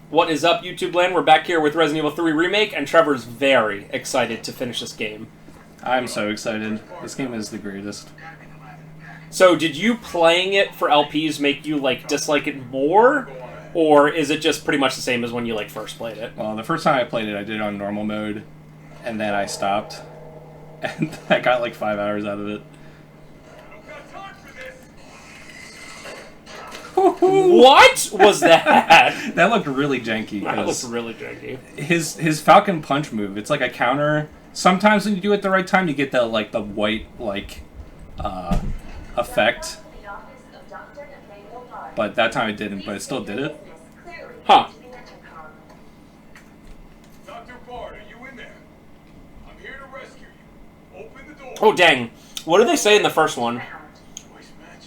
What is up, YouTube land? We're back here with Resident Evil 3 Remake, and Trevor's very excited to finish this game. I'm so excited. This game is the greatest. So, did you playing it for LPs make you, like, dislike it more? Or is it just pretty much the same as when you, like, first played it? Well, the first time I played it, I did it on normal mode, and then I stopped. And I got, like, 5 hours out of it. What was that? That looked really janky. That looked really janky. His Falcon Punch move, it's like a counter. Sometimes when you do it the right time, you get the white effect. But that time it didn't, but it still did it. Huh. Dr. Bard, are you in there? I'm here to rescue you. Open the door. Oh, dang. What did they say in the first one?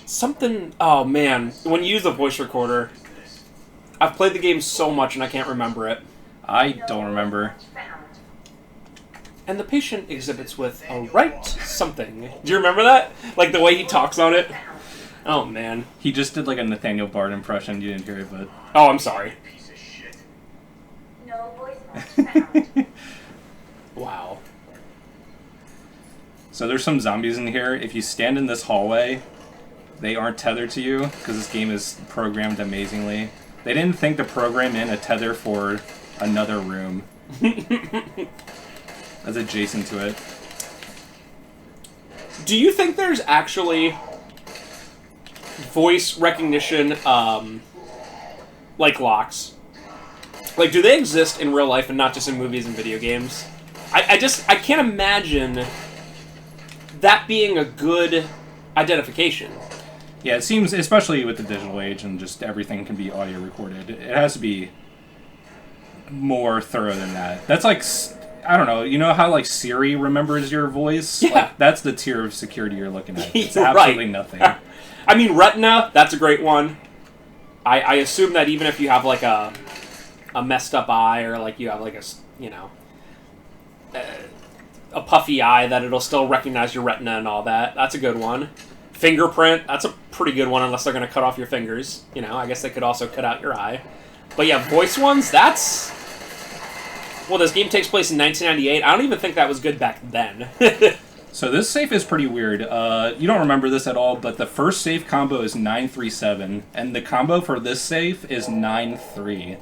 Something... Oh, man. When you use the voice recorder... I've played the game so much and I can't remember it. I don't remember. And the patient exhibits with a right something. Do you remember that? Like the way he talks on it? Oh, man. He just did like a Nathaniel Bard impression. You didn't hear it, but... Oh, I'm sorry. No voice found. Wow. So there's some zombies in here. If you stand in this hallway... They aren't tethered to you, because this game is programmed amazingly. They didn't think to program in a tether for another room. That's adjacent to it. Do you think there's actually voice recognition, like locks? Like, do they exist in real life and not just in movies and video games? I can't imagine that being a good identification. Yeah, it seems, especially with the digital age and just everything can be audio recorded, it has to be more thorough than that. That's like, I don't know, you know how like Siri remembers your voice? Yeah. Like, that's the tier of security you're looking at. It's absolutely nothing. I mean, Retina, that's a great one. I assume that even if you have like a messed up eye or like you have like a puffy eye, that it'll still recognize your retina and all that. That's a good one. Fingerprint, that's a pretty good one unless they're going to cut off your fingers. You know, I guess they could also cut out your eye. But yeah, voice ones, that's... Well, this game takes place in 1998. I don't even think that was good back then. So this safe is pretty weird. You don't remember this at all, but the first safe combo is 937, and the combo for this safe is 93.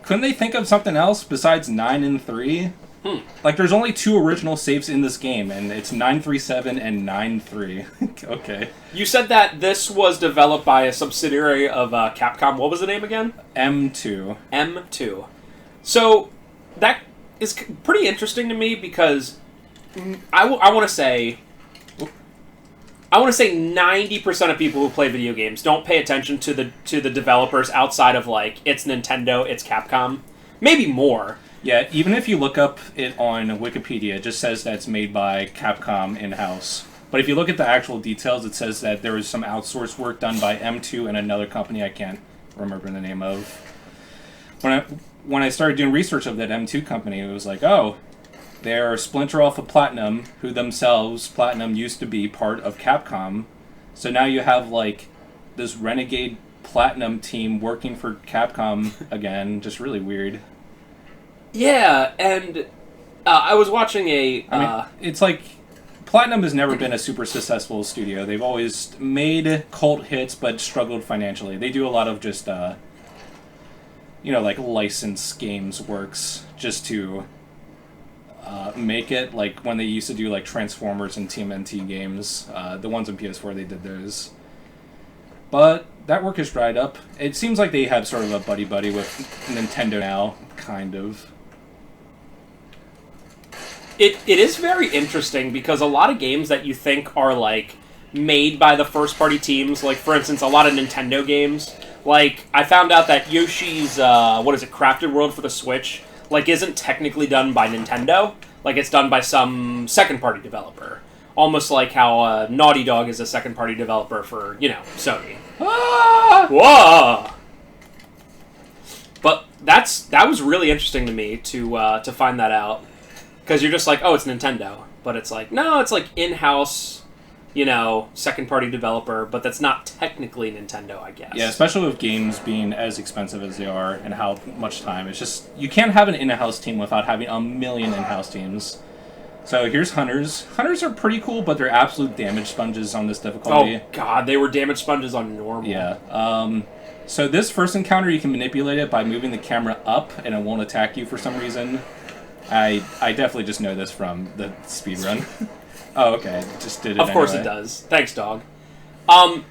Couldn't they think of something else besides 9 and 3? Like, there's only 2 original safes in this game, and it's 937 and 93. Okay. You said that this was developed by a subsidiary of Capcom. What was the name again? M2. M2. So, that is pretty interesting to me because I want to say 90% of people who play video games don't pay attention to the developers outside of, like, it's Nintendo, it's Capcom. Maybe more. Yeah, even if you look up it on Wikipedia, it just says that it's made by Capcom in-house. But if you look at the actual details, it says that there was some outsourced work done by M2 and another company I can't remember the name of. When I started doing research of that M2 company, it was like, oh, they're a splinter off of Platinum, who themselves, Platinum used to be part of Capcom. So now you have, like, this renegade Platinum team working for Capcom again. Just really weird. Yeah, and I was watching it's like, Platinum has never been a super successful studio. They've always made cult hits, but struggled financially. They do a lot of just, like, licensed games works, just to make it, like, when they used to do, like, Transformers and TMNT games. The ones on PS4, they did those. But that work has dried up. It seems like they have sort of a buddy-buddy with Nintendo now, kind of. It is very interesting because a lot of games that you think are, like, made by the first-party teams, like, for instance, a lot of Nintendo games, like, I found out that Yoshi's, Crafted World for the Switch, like, isn't technically done by Nintendo. Like, it's done by some second-party developer. Almost like how Naughty Dog is a second-party developer for, Sony. Ah! Whoa! But that was really interesting to me to find that out. Because you're just like, oh, it's Nintendo. But it's like, no, it's like in-house second-party developer, but that's not technically Nintendo, I guess. Yeah, especially with games being as expensive as they are and how much time. It's just, you can't have an in-house team without having a million in-house teams. So here's Hunters. Hunters are pretty cool, but they're absolute damage sponges on this difficulty. Oh, God, they were damage sponges on normal. Yeah. So this first encounter, you can manipulate it by moving the camera up, and it won't attack you for some reason. I definitely just know this from the speedrun. Oh, okay. It just did it Of course anyway. it does. Thanks, dog.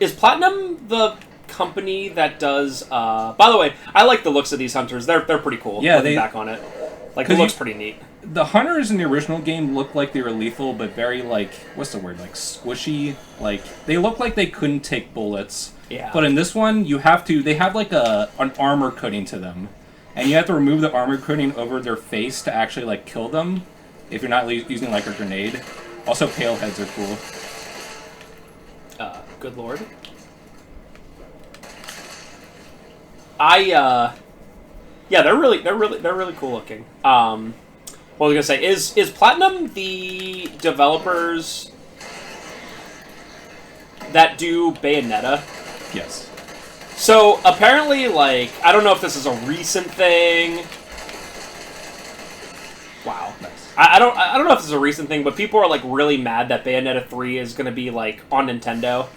Is Platinum the company that does... by the way, I like the looks of these Hunters. They're pretty cool. Yeah, looking back on it. Like, it looks pretty neat. The Hunters in the original game looked like they were lethal, but very, like, what's the word? Like, squishy. Like, they look like they couldn't take bullets. Yeah. But in this one, you have to... They have, like, an armor coating to them. And you have to remove the armor coating over their face to actually, like, kill them. If you're not using, like, a grenade. Also, pale heads are cool. Good lord. Yeah, they're really cool looking. What was I gonna say? Is Platinum the developers that do Bayonetta? Yes. So apparently, like, I don't know if this is a recent thing. Wow. Nice. I don't know if this is a recent thing, but people are like really mad that Bayonetta 3 is gonna be like on Nintendo,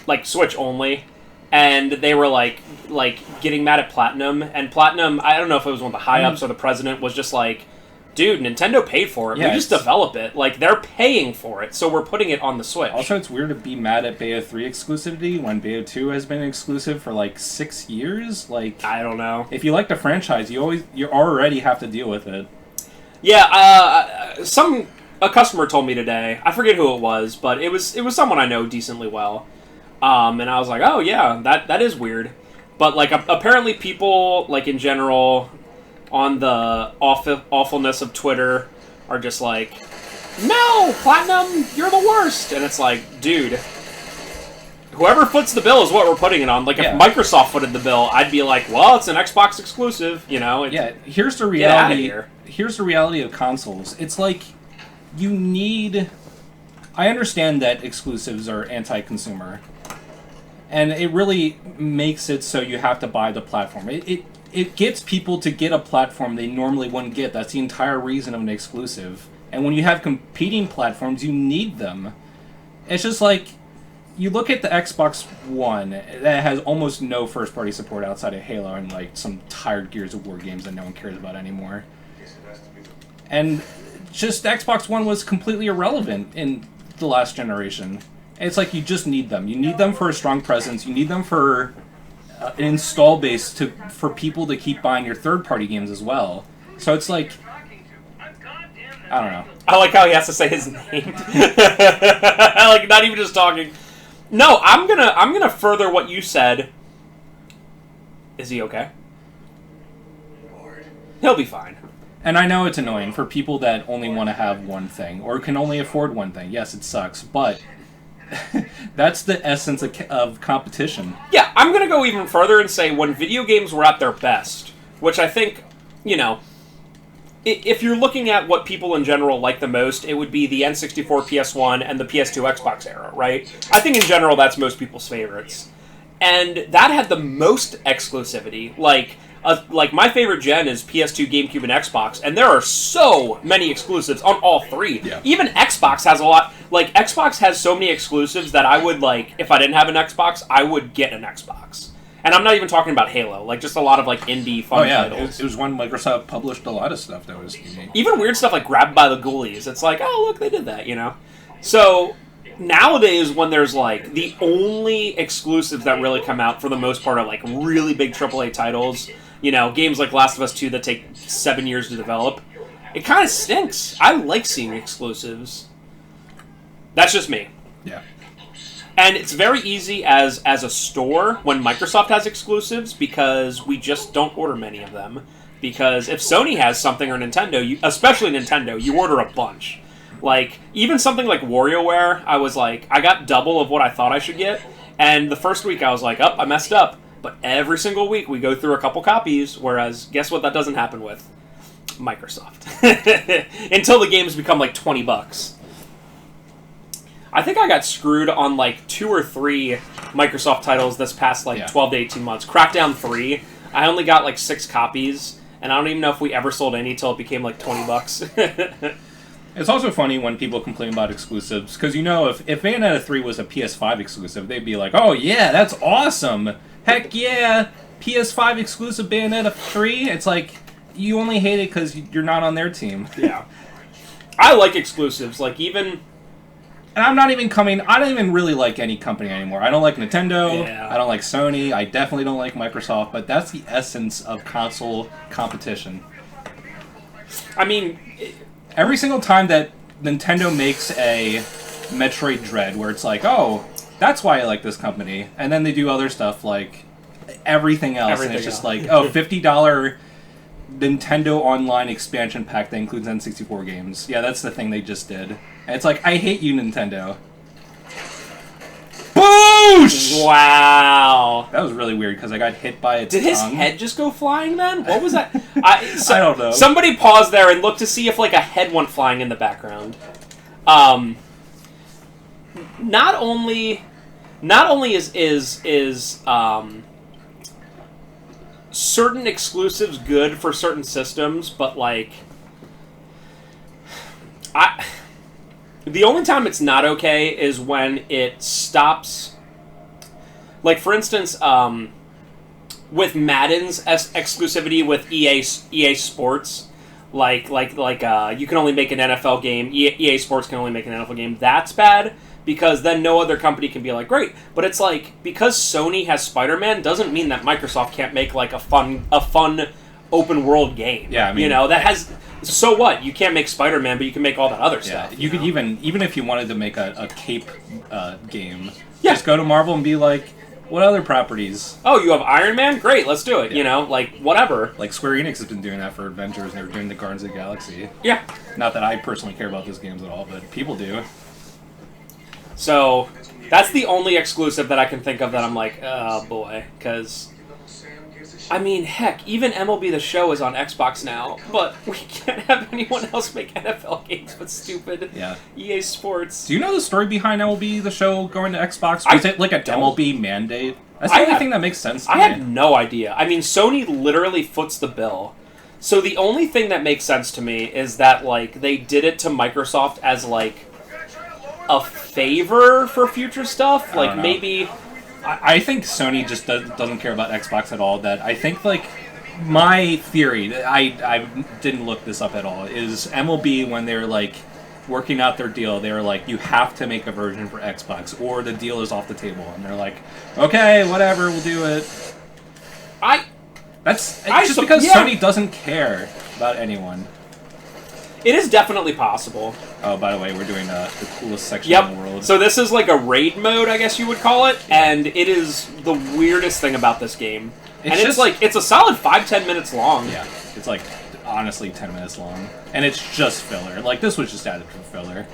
like Switch only. And they were like getting mad at Platinum, and Platinum, I don't know if it was one of the high ups or the president, was just like, dude, Nintendo paid for it. Yeah, we just develop it. Like, they're paying for it, so we're putting it on the Switch. Also, it's weird to be mad at Bayo 3 exclusivity when Bayo 2 has been exclusive for like 6 years. Like, I don't know. if you like the franchise, you already have to deal with it. Yeah, a customer told me today. I forget who it was, but it was someone I know decently well. And I was like, oh yeah, that is weird. But like apparently people like in general on the awfulness of Twitter are just like, no, Platinum, you're the worst. And it's like, dude, whoever foots the bill is what we're putting it on. Like, Yeah. if Microsoft footed the bill, I'd be like, well, it's an Xbox exclusive, Yeah, here's the Get outta reality. here. Here's the reality of consoles. It's like you need. I understand that exclusives are anti-consumer, and it really makes it so you have to buy the platform. It gets people to get a platform they normally wouldn't get. That's the entire reason of an exclusive. And when you have competing platforms, you need them. It's just like, you look at the Xbox One, that has almost no first-party support outside of Halo and like some tired Gears of War games that no one cares about anymore. And just Xbox One was completely irrelevant in the last generation. It's like you just need them. You need them for a strong presence. You need them for an install base for people to keep buying your third-party games as well. So it's like, I don't know. I like how he has to say his name. Like, not even just talking. No, I'm gonna further what you said. Is he okay? He'll be fine. And I know it's annoying for people that only want to have one thing, or can only afford one thing. Yes, it sucks, but that's the essence of competition. Yeah, I'm gonna go even further and say when video games were at their best, which I think, if you're looking at what people in general like the most, it would be the N64, PS1, and the PS2 Xbox era, right? I think in general that's most people's favorites. And that had the most exclusivity. Like my favorite gen is PS2, GameCube, and Xbox, and there are so many exclusives on all three. Yeah. Even Xbox has a lot. Like, Xbox has so many exclusives that I would, like, if I didn't have an Xbox, I would get an Xbox. And I'm not even talking about Halo, like, just a lot of, like, indie fun titles. It was when Microsoft published a lot of stuff that was unique. Even weird stuff like Grabbed by the Ghoulies. It's like, oh, look, they did that, So, nowadays, when there's, like, the only exclusives that really come out, for the most part, are, like, really big AAA titles, games like Last of Us 2 that take 7 years to develop, it kind of stinks. I like seeing exclusives. That's just me. Yeah. And it's very easy as a store when Microsoft has exclusives because we just don't order many of them. Because if Sony has something or Nintendo, especially Nintendo, you order a bunch. Like, even something like WarioWare, I was like, I got double of what I thought I should get. And the first week I was like, I messed up. But every single week we go through a couple copies, whereas guess what that doesn't happen with? Microsoft. Until the games become like $20. I think I got screwed on like 2 or 3 Microsoft titles this past like Yeah. 12 to 18 months. Crackdown 3, I only got like 6 copies, and I don't even know if we ever sold any till it became like $20. It's also funny when people complain about exclusives, because if Bayonetta 3 was a PS5 exclusive, they'd be like, oh yeah, that's awesome! Heck yeah! PS5 exclusive Bayonetta 3? It's like, you only hate it because you're not on their team. Yeah. I like exclusives, like even... And I don't even really like any company anymore. I don't like Nintendo, Yeah. I don't like Sony, I definitely don't like Microsoft, but that's the essence of console competition. I mean... Every single time that Nintendo makes a Metroid Dread, where it's like, oh, that's why I like this company, and then they do other stuff like everything else, and it's just like, oh, $50 Nintendo Online expansion pack that includes N64 games. Yeah, that's the thing they just did. And it's like, I hate you, Nintendo. Boosh! Wow. That was really weird, because I got hit by its Did his tongue. head just go flying then? What was that? I don't know. Somebody pause there and look to see if like a head went flying in the background. Not only is certain exclusives good for certain systems, but like the only time it's not okay is when it stops. Like for instance, with Madden's exclusivity with EA Sports, like you can only make an NFL game. EA Sports can only make an NFL game. That's bad because then no other company can be like, great. But it's like because Sony has Spider-Man doesn't mean that Microsoft can't make like a fun open world game. Yeah, I mean, that has. So what? You can't make Spider-Man, but you can make all that other Yeah, stuff. you could even if you wanted to make a cape game, Yeah. just go to Marvel and be like, what other properties? Oh, you have Iron Man? Great, let's do it. Yeah. Like whatever. Like Square Enix has been doing that for Avengers, and they were doing the Guardians of the Galaxy. Yeah. Not that I personally care about those games at all, but people do. So that's the only exclusive that I can think of that I'm like, oh boy, because. I mean, heck, even MLB The Show is on Xbox now, but we can't have anyone else make NFL games with stupid Yeah. EA Sports. Do you know the story behind MLB The Show going to Xbox? I Was it like a don't. MLB mandate? That's the only thing that makes sense to I me. had no idea. I mean, Sony literally foots the bill. So the only thing that makes sense to me is that, like, they did it to Microsoft as, like, a favor for future stuff. I Like, don't know. maybe... I think Sony just doesn't care about Xbox at all. That I think, like, my theory, I didn't look this up at all, is MLB, when they're, like, working out their deal, they were like, you have to make a version for Xbox, or the deal is off the table. And they're like, okay, whatever, we'll do it. It's just because yeah. Sony doesn't care about anyone. It is definitely possible. Oh, by the way, we're doing the coolest section Yep. in the world. So this is like a raid mode, I guess you would call it, and it is the weirdest thing about this game. It's a solid 5-10 minutes long. Yeah, it's like, honestly, 10 minutes long. And it's just filler. Like, this was just added for filler.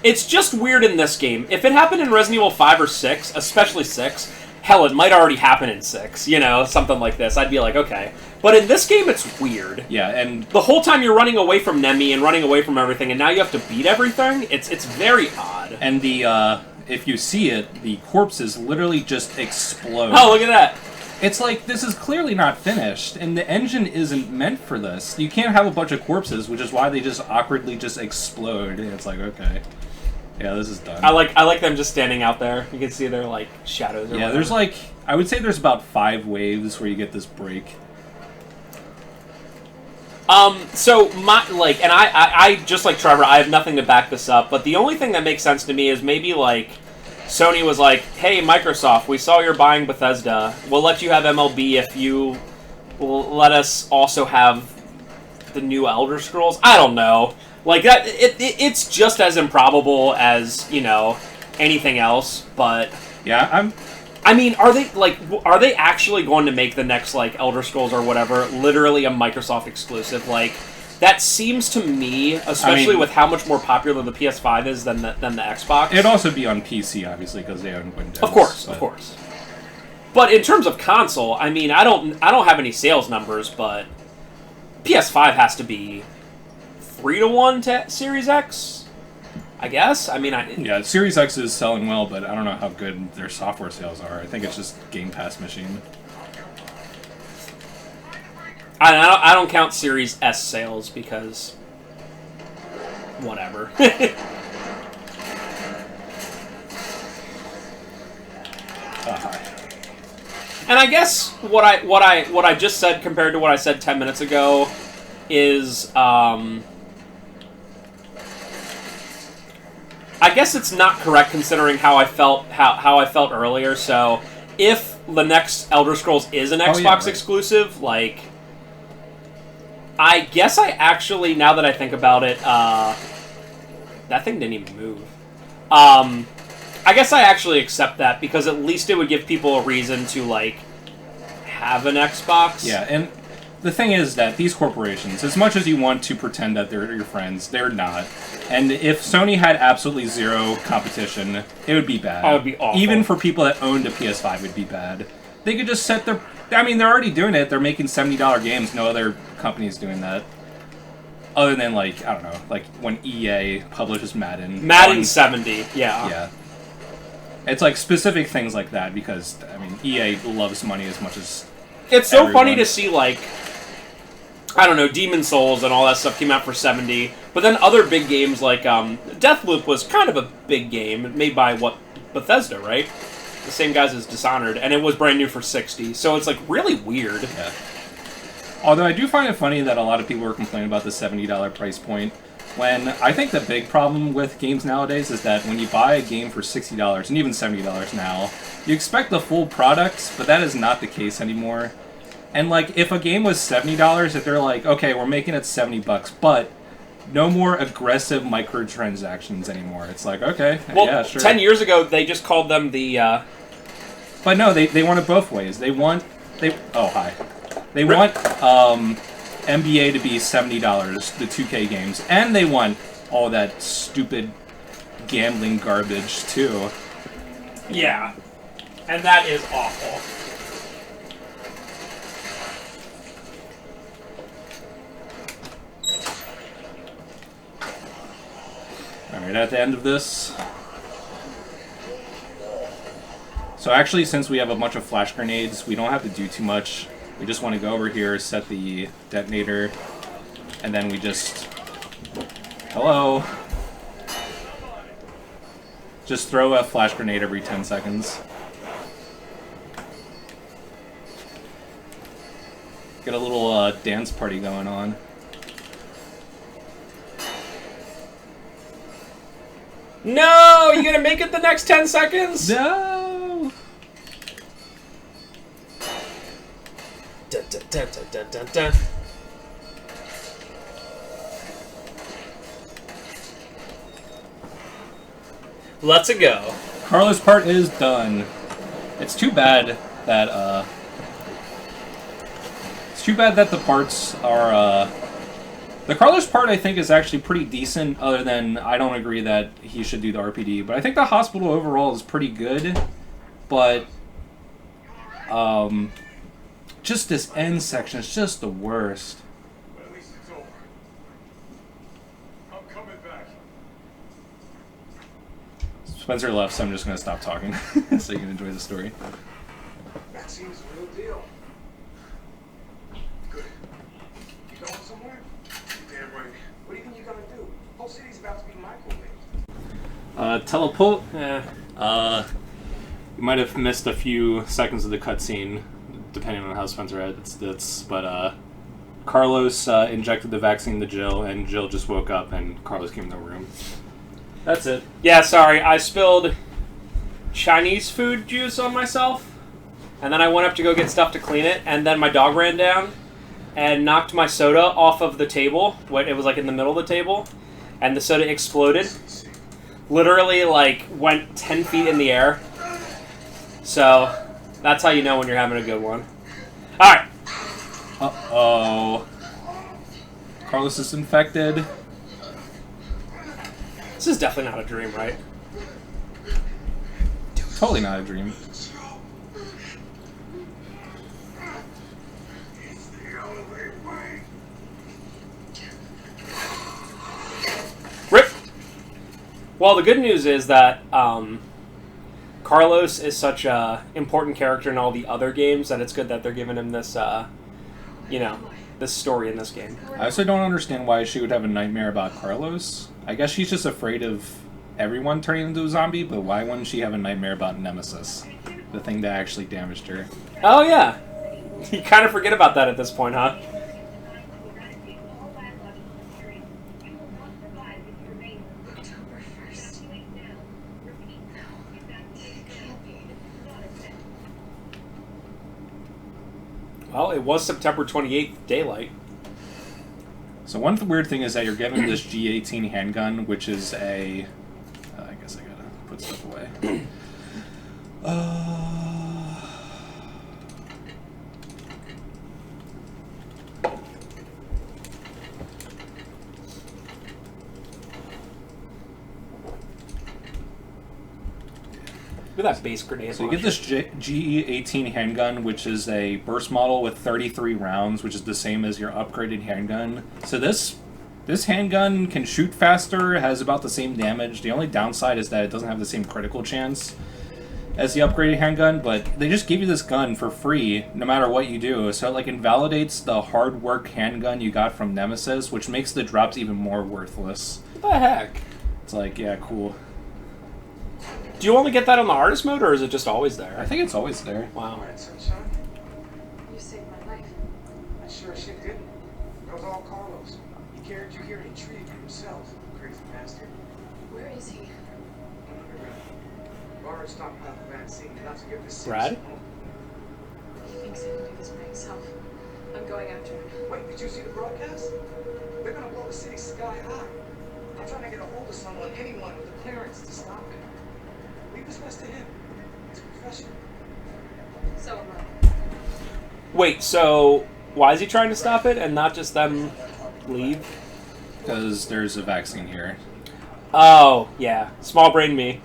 It's just weird in this game. If it happened in Resident Evil 5 or 6, especially 6, hell, it might already happen in 6, something like this. I'd be like, okay. But in this game, it's weird. Yeah, and The whole time you're running away from Nemi and running away from everything, and now you have to beat everything, it's very odd. and the, if you see it, the corpses literally just explode. Oh, look at that. It's like, this is clearly not finished, and the engine isn't meant for this. You can't have a bunch of corpses, which is why they just awkwardly just explode. And it's like, okay. Yeah, this is done. I like them just standing out there. You can see their, like, shadows or Yeah, whatever. there's like, I would say there's about 5 waves where you get this break. So and I just like Trevor, I have nothing to back this up, but the only thing that makes sense to me is maybe like Sony was like, hey Microsoft, we saw you're buying Bethesda. We'll let you have MLB if you will let us also have the new Elder Scrolls. I don't know. Like that it's just as improbable as, anything else, but Yeah, I mean, are they actually going to make the next, like, Elder Scrolls or whatever literally a Microsoft exclusive? Like, that seems to me, especially with how much more popular the PS5 is than the Xbox. it'd also be on PC, obviously, because they own Windows. Of course. But in terms of console, I mean, I don't have any sales numbers, but PS5 has to be 3-to-1 to Series X. I guess. I mean, Yeah, Series X is selling well, but I don't know how good their software sales are. I think it's just Game Pass machine. I don't count Series S sales because whatever. And I guess what I just said compared to what I said 10 minutes ago is I guess it's not correct considering how I felt earlier. So if the next Elder Scrolls is an Xbox exclusive, like, I guess I actually, now that I think about it, that thing didn't even move. I guess I actually accept that because at least it would give people a reason to, like, have an Xbox. Yeah, and the thing is that these corporations, as much as you want to pretend that they're your friends, they're not. And if Sony had absolutely zero competition, it would be bad. Oh, it would be awful. Even for people that owned a PS5, it would be bad. They could just set their... I mean, they're already doing it. They're making $70 games. No other company's doing that. Other than, like, I don't know, like when EA publishes Madden. Madden 70, yeah. Yeah. It's like specific things like that because, I mean, EA loves money as much as It's so everyone. funny to see, like, I don't know, Demon's Souls and all that stuff came out for 70, but then other big games like Deathloop was kind of a big game, made by, what, Bethesda, right? The same guys as Dishonored, and it was brand new for 60, so it's, like, really weird. Yeah. Although I do find it funny that a lot of people are complaining about the $70 price point, when I think the big problem with games nowadays is that when you buy a game for $60, and even $70 now, you expect the full product, but that is not the case anymore. And, like, if a game was $70, if they're like, okay, we're making it $70, but no more aggressive microtransactions anymore. It's like, okay, Well, yeah, sure. 10 years ago, they just called them the, But no, they want it both ways. They want NBA to be $70, the 2K games, and they want all that stupid gambling garbage too. Yeah. And that is awful. Alright, at the end of this... So actually, since we have a bunch of flash grenades, we don't have to do too much. We just want to go over here, set the detonator, and then we just... Hello? Just throw a flash grenade every 10 seconds. Get a little dance party going on. No! You gonna make it the next 10 seconds? No! Dun, dun, dun, dun, dun, dun, dun. Let's go. Carlos' part is done. It's too bad that the parts are the Carlos part I think is actually pretty decent, other than I don't agree that he should do the RPD, but I think the hospital overall is pretty good. But just this end section is just the worst. But at least it's over. I'm coming back. Spencer left, so I'm just gonna stop talking so you can enjoy the story. Vaccine is a real deal. Good. You going somewhere? You damn right. What do you think you're gonna do? Whole city's about to be microwaved. Teleport. Yeah. You might have missed a few seconds of the cutscene, depending on how Spencer edits. But Carlos injected the vaccine to Jill, and Jill just woke up, and Carlos came in the room. That's it. Yeah, sorry. I spilled Chinese food juice on myself, and then I went up to go get stuff to clean it, and then my dog ran down and knocked my soda off of the table. It was like in the middle of the table, and the soda exploded. Literally, like, went 10 feet in the air. So, that's how you know when you're having a good one. Alright. Uh-oh. Carlos is infected. This is definitely not a dream, right? Totally not a dream. It's the only way. Rip! Well, the good news is that Carlos is such a important character in all the other games that it's good that they're giving him this, this story in this game. I also don't understand why she would have a nightmare about Carlos. I guess she's just afraid of everyone turning into a zombie, but why wouldn't she have a nightmare about Nemesis? The thing that actually damaged her. Oh, yeah. You kind of forget about that at this point, huh? October 1st. Well, it was September 28th, daylight. So one weird thing is that you're given this G18 handgun, which is a... I guess I gotta put stuff away. Look at that base grenade. So you get this G18 handgun, which is a burst model with 33 rounds, which is the same as your upgraded handgun. So this handgun can shoot faster, has about the same damage. The only downside is that it doesn't have the same critical chance as the upgraded handgun, but they just give you this gun for free no matter what you do. So it like invalidates the hard work handgun you got from Nemesis, which makes the drops even more worthless. What the heck? It's like, yeah, cool. Do you only get that on the hardest mode, or is it just always there? I think it's always there. Wow. Alright, sunshine. You saved my life. I sure as shit didn't. That was all Carlos. He carried you here and he treated you himself. Crazy bastard. Where is he? Underground. Lauren stockpiled the vaccine not to give this city Brad? some hope. He thinks he can do this by himself. I'm going after him. Wait, did you see the broadcast? They're gonna blow the city sky high. I'm trying to get a hold of someone, anyone with the clearance to stop it. Leave this mess to him. He's a professional. So am I. Wait, so why is he trying to stop it and not just them leave? Because there's a vaccine here. Oh, yeah. Small brain me.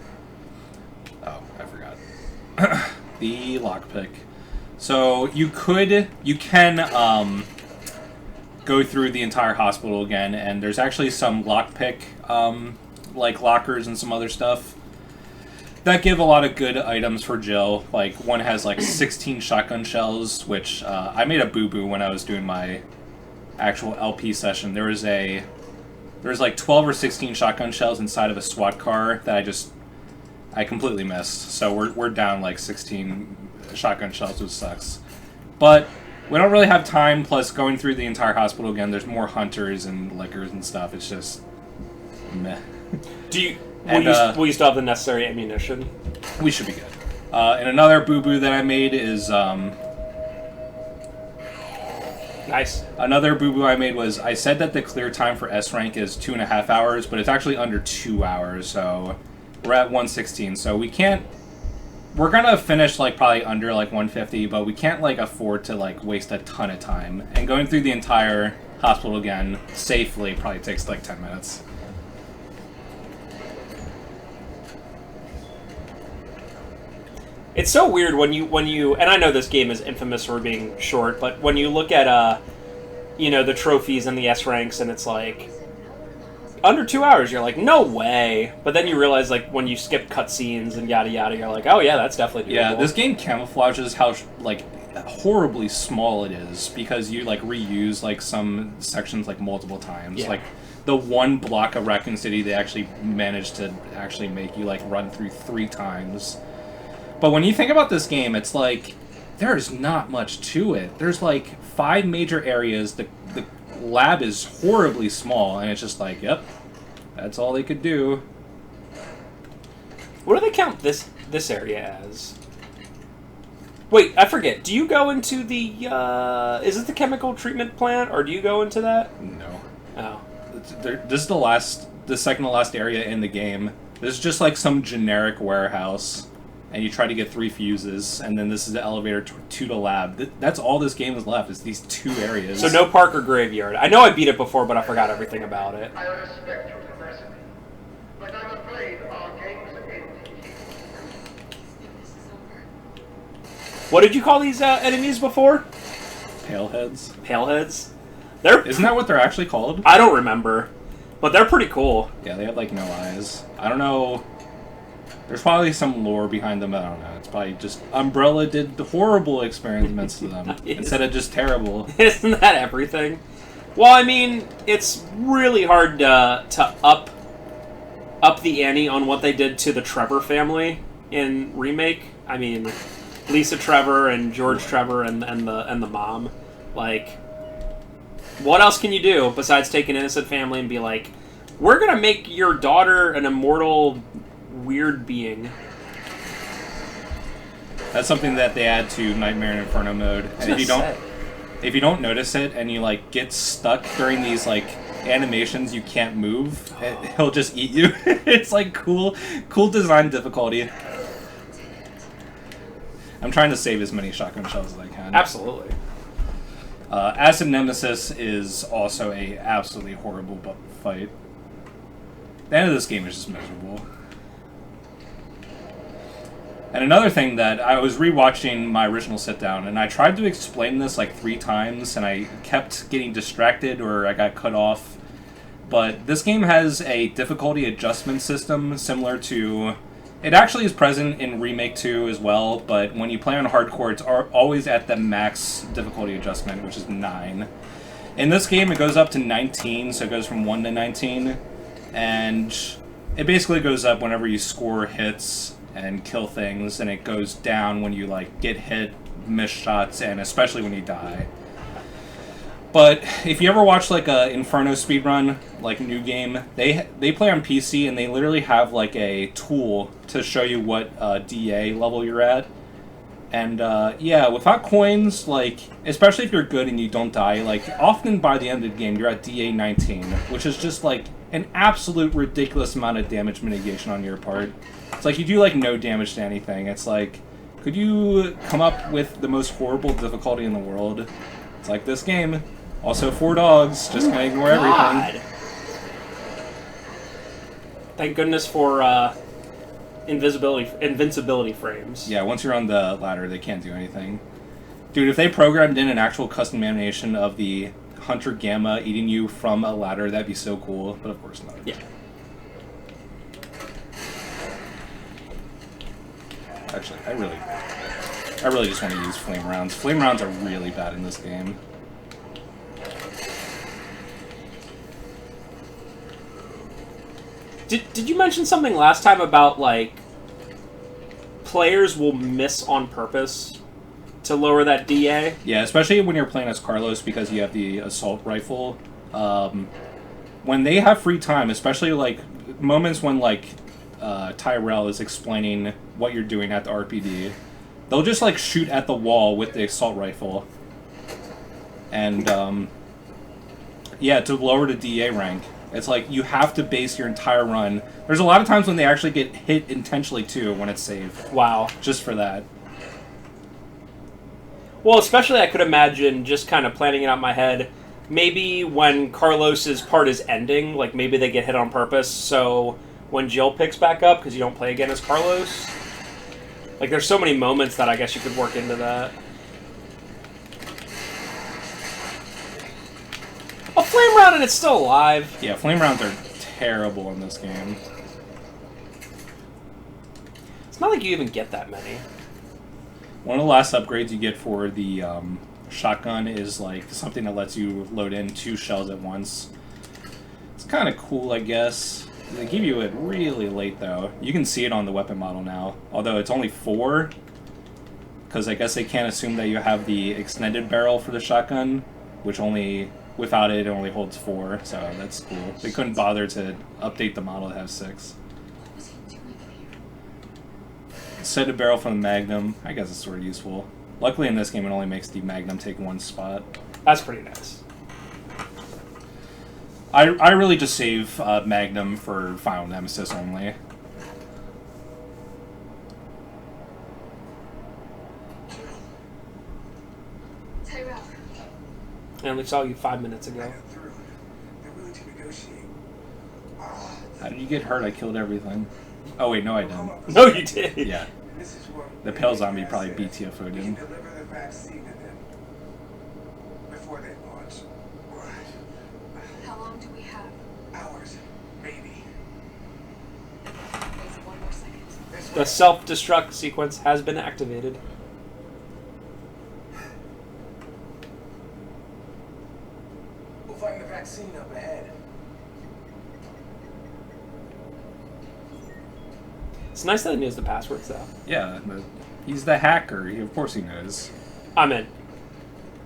Oh, I forgot. The lockpick. So you can go through the entire hospital again, and there's actually some lockpick, like lockers and some other stuff that give a lot of good items for Jill. Like one has like 16 shotgun shells, which I made a boo-boo when I was doing my actual LP session. There was like 12 or 16 shotgun shells inside of a SWAT car that I completely missed. So we're down like 16 shotgun shells, which sucks. But we don't really have time, plus going through the entire hospital again, there's more hunters and lickers and stuff. It's just meh. Will you still have the necessary ammunition? We should be good. And another boo-boo that I made is Nice. Another boo-boo I made was I said that the clear time for S rank is 2.5 hours, but it's actually under 2 hours, so we're at 116. So we're gonna finish like probably under like 150, but we can't like afford to like waste a ton of time. And going through the entire hospital again safely probably takes like 10 minutes. It's so weird when you and I know this game is infamous for being short, but when you look at the trophies and the S ranks, and it's like under 2 hours, you're like, no way. But then you realize, like, when you skip cutscenes and yada yada, you're like, oh yeah, that's definitely doable. Yeah, this game camouflages how like horribly small it is, because you like reuse like some sections like multiple times. Yeah. Like the one block of Raccoon City, they actually managed to actually make you like run through 3 times. But when you think about this game, it's like there's not much to it. There's like 5 major areas. The lab is horribly small, and it's just like, yep, that's all they could do. What do they count this area as? Wait, I forget. Do you go into the is it the chemical treatment plant, or do you go into that? No. Oh. This is the second to last area in the game. This is just like some generic warehouse, and you try to get 3 fuses, and then this is the elevator to the lab. That's all this game is left, is these 2 areas. So no park or graveyard. I know I beat it before, but I forgot everything about it. I respect your tenacity, but I'm afraid our game's ended. This is over. What did you call these enemies before? Paleheads. Paleheads? They're Isn't that what they're actually called? I don't remember. But they're pretty cool. Yeah, they have like no eyes. I don't know. There's probably some lore behind them. I don't know. It's probably just Umbrella did horrible experiments to them instead of just terrible. Isn't that everything? Well, I mean, it's really hard to up the ante on what they did to the Trevor family in Remake. I mean, Lisa Trevor and George Trevor and the mom. Like, what else can you do besides take an innocent family and be like, we're gonna make your daughter an immortal weird being? That's something that they add to Nightmare and Inferno mode. And if you don't notice it and you like get stuck during these like animations you can't move, he'll just eat you. It's like cool design difficulty. I'm trying to save as many shotgun shells as I can. Absolutely. Acid Nemesis is also a absolutely horrible fight. The end of this game is just miserable. And another thing that I was rewatching my original sit-down, and I tried to explain this like 3 times, and I kept getting distracted or I got cut off. But this game has a difficulty adjustment system similar to... It actually is present in Remake 2 as well, but when you play on hardcore, it's always at the max difficulty adjustment, which is 9. In this game, it goes up to 19, so it goes from 1 to 19, and it basically goes up whenever you score hits and kill things, and it goes down when you like get hit, miss shots, and especially when you die. But if you ever watch like a Inferno speedrun, like New Game, they play on PC and they literally have like a tool to show you what DA level you're at. And yeah, without coins, like especially if you're good and you don't die, like often by the end of the game you're at DA 19, which is just like an absolute ridiculous amount of damage mitigation on your part. It's like you do like no damage to anything. It's like, could you come up with the most horrible difficulty in the world? It's like this game. Also 4 dogs, just gonna ignore everything. Thank goodness for invincibility frames. Yeah, once you're on the ladder, they can't do anything. Dude, if they programmed in an actual custom animation of the Hunter Gamma eating you from a ladder, that'd be so cool, but of course not. Yeah. Actually, I really just want to use flame rounds. Flame rounds are really bad in this game. Did you mention something last time about, like, players will miss on purpose to lower that DA? Yeah, especially when you're playing as Carlos because you have the assault rifle. When they have free time, especially, like, moments when, like, Tyrell is explaining what you're doing at the RPD, they'll just, like, shoot at the wall with the assault rifle. And, yeah, to lower the DA rank. It's like, you have to base your entire run. There's a lot of times when they actually get hit intentionally, too, when it's saved. Wow. Just for that. Well, especially I could imagine, just kind of planning it out in my head, maybe when Carlos's part is ending, like, maybe they get hit on purpose, so when Jill picks back up, because you don't play again as Carlos, like, there's so many moments that I guess you could work into that. Oh, flame round and it's still alive. Yeah, flame rounds are terrible in this game. It's not like you even get that many. One of the last upgrades you get for the shotgun is like something that lets you load in 2 shells at once. It's kind of cool, I guess. They give you it really late, though. You can see it on the weapon model now, although it's only 4, because I guess they can't assume that you have the extended barrel for the shotgun, which only... Without it, it only holds 4, so that's cool. They couldn't bother to update the model to have 6. Set a barrel from the Magnum. I guess it's sort of useful. Luckily in this game it only makes the Magnum take 1 spot. That's pretty nice. I really just save Magnum for Final Nemesis only. And we saw you 5 minutes ago. They're willing to negotiate. How did you get hurt? I killed everything. Oh wait, no I didn't. No, you did. Yeah. The pale zombie probably BTFO'd him. Deliver the vaccine to them before they launch. How long do we have? Hours, maybe. Wait 1 more second. This The way. self-destruct sequence has been activated. We'll find the vaccine up ahead. It's nice that he knows the passwords, though. Yeah, but he's the hacker. Of course he knows. I'm in.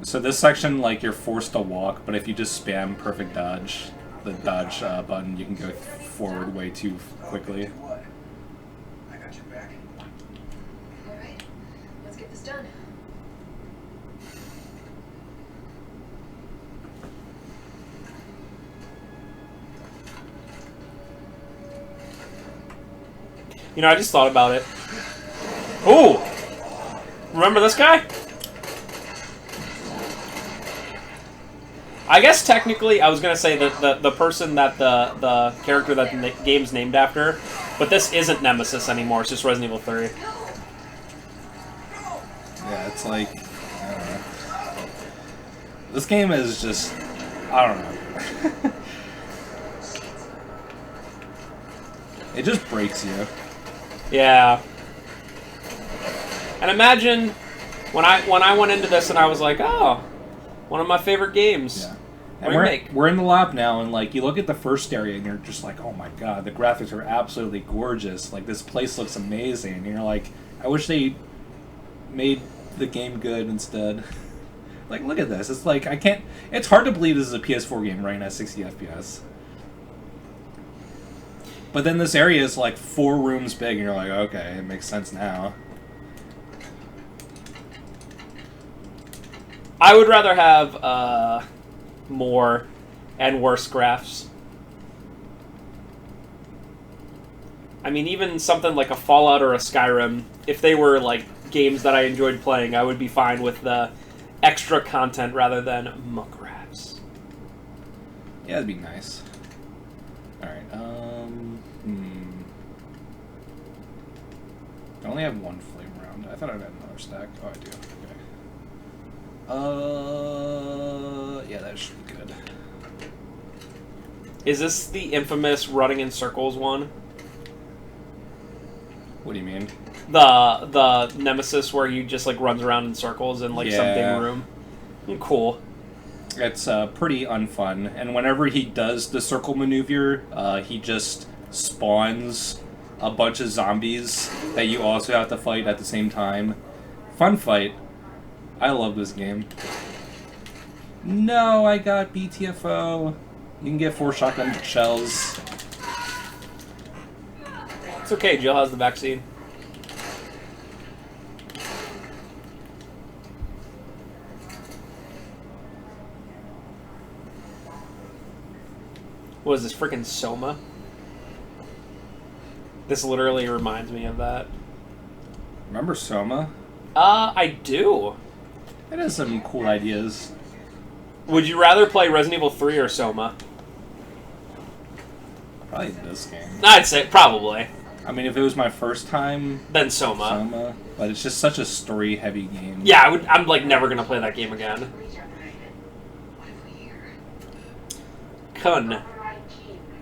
So this section, like, you're forced to walk, but if you just spam perfect dodge, the dodge button, you can go forward way too quickly. What? I got your back. All right, let's get this done. You know, I just thought about it. Ooh! Remember this guy? I guess technically I was going to say that the person that the character that the game's named after, but this isn't Nemesis anymore, it's just Resident Evil 3. Yeah, it's like, I don't know. This game is just, I don't know. It just breaks you. Yeah. And imagine when I went into this and I was like, oh, one of my favorite games. Yeah. And Remake. we're in the lab now, and like you look at the first area, and you're just like, oh my god, the graphics are absolutely gorgeous. Like this place looks amazing. And you're like, I wish they made the game good instead. Like, look at this. It's like I can't. It's hard to believe this is a PS4 game running at 60 FPS. But then this area is like 4 rooms big, and you're like, okay, it makes sense now. I would rather have more and worse graphs. I mean, even something like a Fallout or a Skyrim, if they were like games that I enjoyed playing, I would be fine with the extra content rather than muck graphs. Yeah, that'd be nice. Alright, I only have 1 flame round. I thought I'd have another stack. Oh, I do. Okay. Yeah, that should be good. Is this the infamous running in circles one? What do you mean? The Nemesis where he just like runs around in circles in like some Yeah. big room? Cool. It's pretty unfun, and whenever he does the circle maneuver, he just spawns a bunch of zombies that you also have to fight at the same time. Fun fight. I love this game. No, I got BTFO. You can get 4 shotgun shells. It's okay, Jill has the vaccine. What is this, freaking Soma? This literally reminds me of that. Remember Soma? I do. It has some cool ideas. Would you rather play Resident Evil 3 or Soma? Probably this game. I'd say, probably. I mean, if it was my first time, Then Soma. Soma, but it's just such a story-heavy game. Yeah, I'm like never gonna play that game again. What have we here?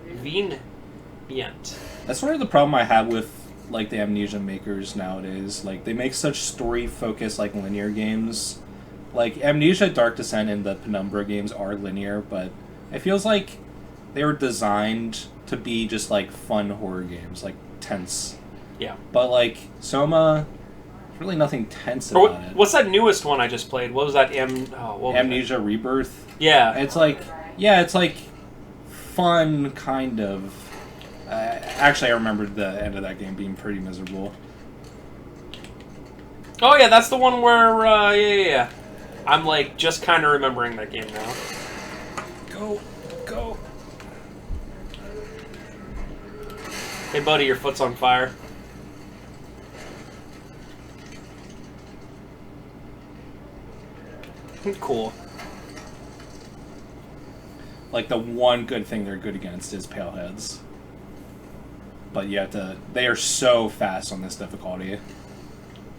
Convenient. That's sort of the problem I have with like the Amnesia makers nowadays. Like they make such story-focused like linear games. Like Amnesia, Dark Descent, and the Penumbra games are linear, but it feels like they were designed to be just like fun horror games, like tense. Yeah. But like Soma, there's really nothing tense Or about it. what's that newest one I just played? What was that? What was Amnesia Rebirth. it? Yeah. It's like, yeah, it's like fun, kind of. Actually, I remembered the end of that game being pretty miserable. Oh yeah, that's the one where yeah. I'm like just kind of remembering that game now. Go. Hey buddy, your foot's on fire. Cool. Like the one good thing they're good against is pale heads. But you have to. They are so fast on this difficulty.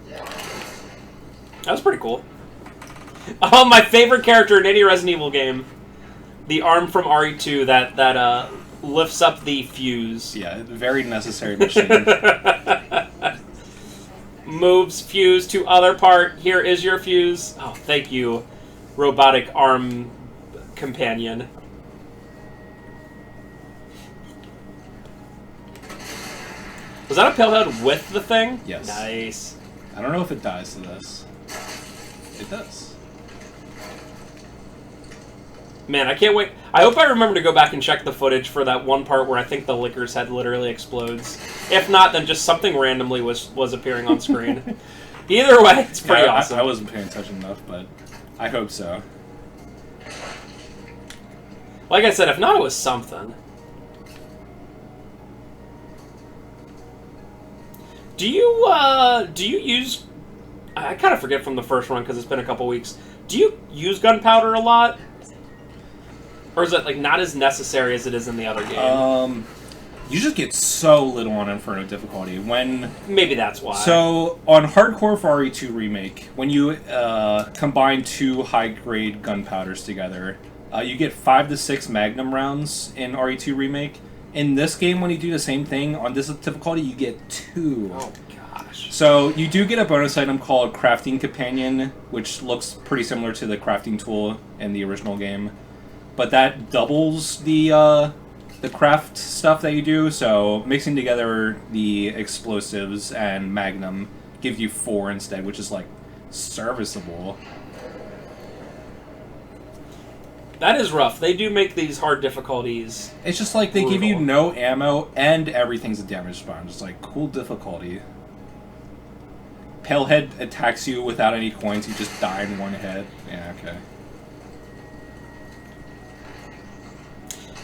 That was pretty cool. My favorite character in any Resident Evil game, the arm from RE2 that lifts up the fuse. Yeah, very necessary machine. Moves fuse to other part. Here is your fuse. Oh, thank you, robotic arm companion. Was that a pillhead with the thing? Yes. Nice. I don't know if it dies to this. It does. Man, I can't wait. I hope I remember to go back and check the footage for that one part where I think the Liquor's head literally explodes. If not, then just something randomly was appearing on screen. Either way, it's pretty awesome. I wasn't paying attention enough, but I hope so. Like I said, if not, it was something. Do you use... I kind of forget from the first run because it's been a couple weeks. Do you use gunpowder a lot? Or is it like not as necessary as it is in the other game? You just get so little on Inferno difficulty. Maybe that's why. So, on Hardcore for RE2 Remake, when you combine 2 high-grade gunpowders together, you get 5 to 6 Magnum rounds in RE2 Remake. In this game, when you do the same thing, on this difficulty, you get 2. Oh, gosh. So, you do get a bonus item called Crafting Companion, which looks pretty similar to the crafting tool in the original game. But that doubles the craft stuff that you do, so mixing together the explosives and Magnum gives you 4 instead, which is, like, serviceable. That is rough. They do make these hard difficulties. It's just like they brutal. give you no ammo and everything's a damage spawn. Just like, cool difficulty. Palehead attacks you without any coins, you just die in one hit. Yeah, okay.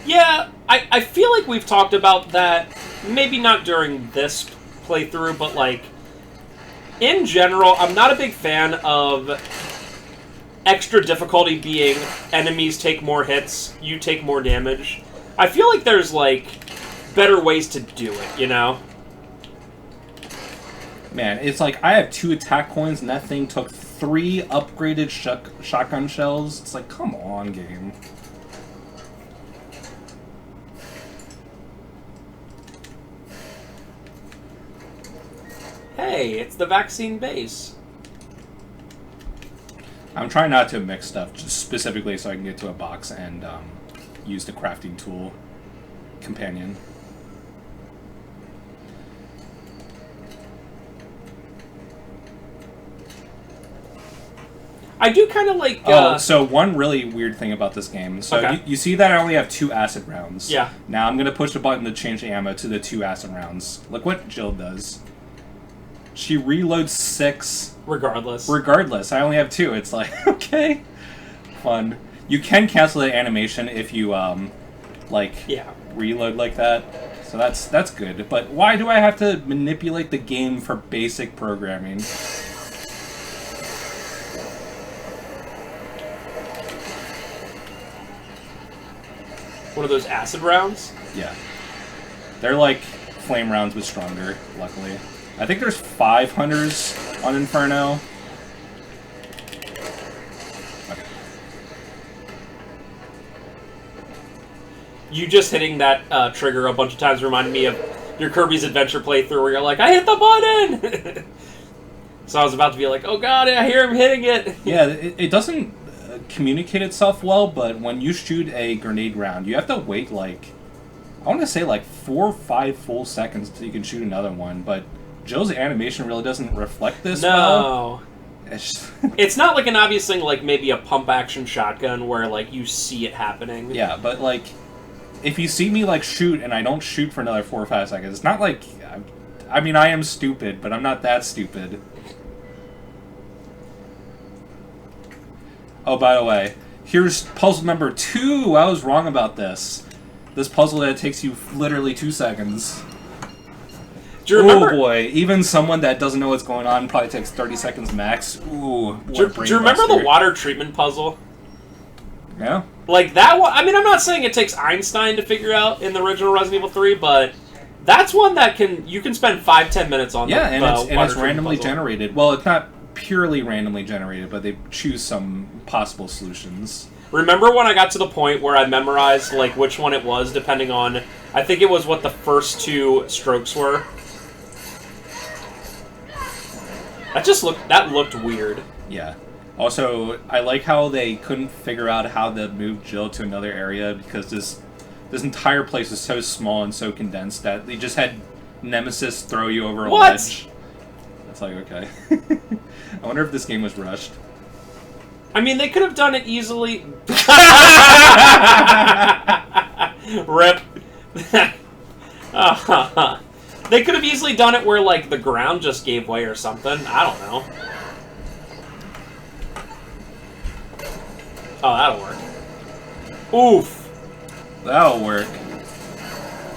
Yeah, I feel like we've talked about that, maybe not during this playthrough, but like, in general, I'm not a big fan of extra difficulty being enemies take more hits, you take more damage. I feel like there's, like, better ways to do it, you know? Man, it's like, I have 2 attack coins and that thing took 3 upgraded shotgun shells. It's like, come on, game. Hey, it's the vaccine base. I'm trying not to mix stuff, just specifically so I can get to a box and use the crafting tool companion. I do kind of like... so one really weird thing about this game. So Okay. you see that I only have 2 acid rounds. Yeah. Now I'm going to push the button to change the ammo to the 2 acid rounds. Look what Jill does. She reloads 6... Regardless, I only have 2. It's like, okay, fun. You can cancel the animation if you, reload like that. So that's good. But why do I have to manipulate the game for basic programming? One of those acid rounds? Yeah. They're like flame rounds, but stronger, luckily. I think there's 5 hunters on Inferno. Okay. You just hitting that trigger a bunch of times reminded me of your Kirby's Adventure playthrough where you're like, I hit the button! So I was about to be like, oh god, I hear him hitting it! Yeah, it doesn't communicate itself well, but when you shoot a grenade round, you have to wait like, I want to say like 4 or 5 full seconds until you can shoot another one, but Joe's animation really doesn't reflect this well. No. It's not like an obvious thing like maybe a pump-action shotgun where like you see it happening. Yeah, but like, if you see me like shoot and I don't shoot for another 4 or 5 seconds, it's not like, I mean, I am stupid, but I'm not that stupid. Oh, by the way, here's puzzle number 2. I was wrong about this. This puzzle that takes you literally 2 seconds. Do you remember? Oh boy, even someone that doesn't know what's going on probably takes 30 seconds max. Ooh, what Do a brain you remember buster. the water treatment puzzle? Yeah. Like that one, I mean, I'm not saying it takes Einstein to figure out in the original Resident Evil 3, but that's one that you can spend 5-10 minutes on. Yeah, the, and water it's treatment randomly puzzle. generated. Well, it's not purely randomly generated, but they choose some possible solutions. Remember when I got to the point where I memorized like which one it was, depending on, I think it was what the first 2 strokes were. That looked weird. Yeah. Also, I like how they couldn't figure out how to move Jill to another area because this entire place is so small and so condensed that they just had Nemesis throw you over a ledge. It's like, okay. I wonder if this game was rushed. I mean, they could have done it easily. Rip. They could have easily done it where, like, the ground just gave way or something. I don't know. Oh, that'll work. Oof. That'll work.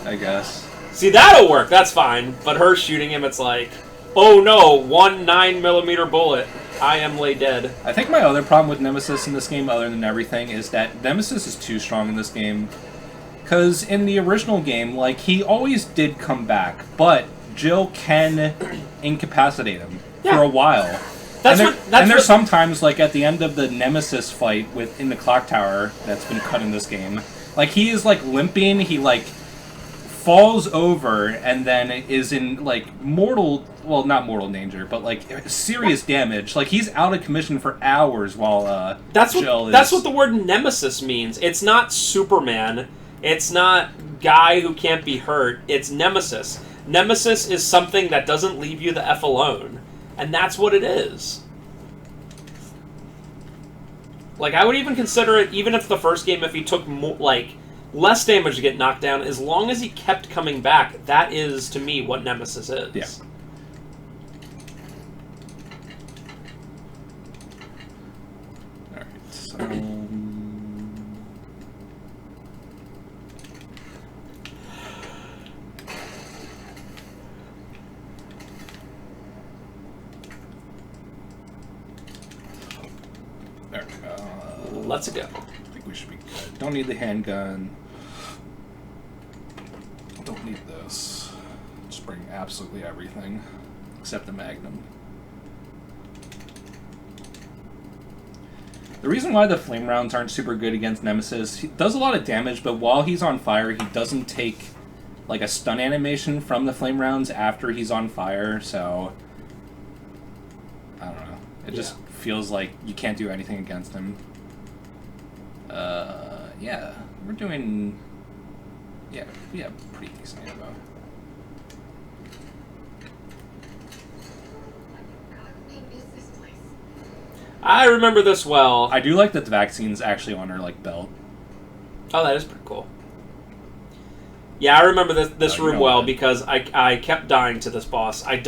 I guess. See, that'll work. That's fine. But her shooting him, it's like, oh no, 1 9mm bullet. I am lay dead. I think my other problem with Nemesis in this game, other than everything, is that Nemesis is too strong in this game. Because in the original game, like, he always did come back, but Jill can incapacitate him for a while. There's sometimes, like, at the end of the Nemesis fight in the clock tower that's been cut in this game, like, he is, like, limping, he, like, falls over and then is in, like, not mortal danger, but, like, serious damage. Like, he's out of commission for hours while Jill is... That's what the word Nemesis means. It's not Superman. It's not guy who can't be hurt. It's Nemesis. Nemesis is something that doesn't leave you the F alone. And that's what it is. Like, I would even consider it, even if the first game, if he took more, like, less damage to get knocked down, as long as he kept coming back, that is, to me, what Nemesis is. Yeah. Alright, so... There we go. Let's go. I think we should be good. Don't need the handgun. Don't need this. Just bring absolutely everything. Except the Magnum. The reason why the flame rounds aren't super good against Nemesis, he does a lot of damage, but while he's on fire, he doesn't take, like, a stun animation from the flame rounds after he's on fire, so... I don't know. It just feels like you can't do anything against him. Yeah, we're doing... Yeah, we have pretty decent ammo. I remember this well. I do like that the vaccine's actually on her, like, belt. Oh, that is pretty cool. Yeah, I remember this room well because I kept dying to this boss. I don't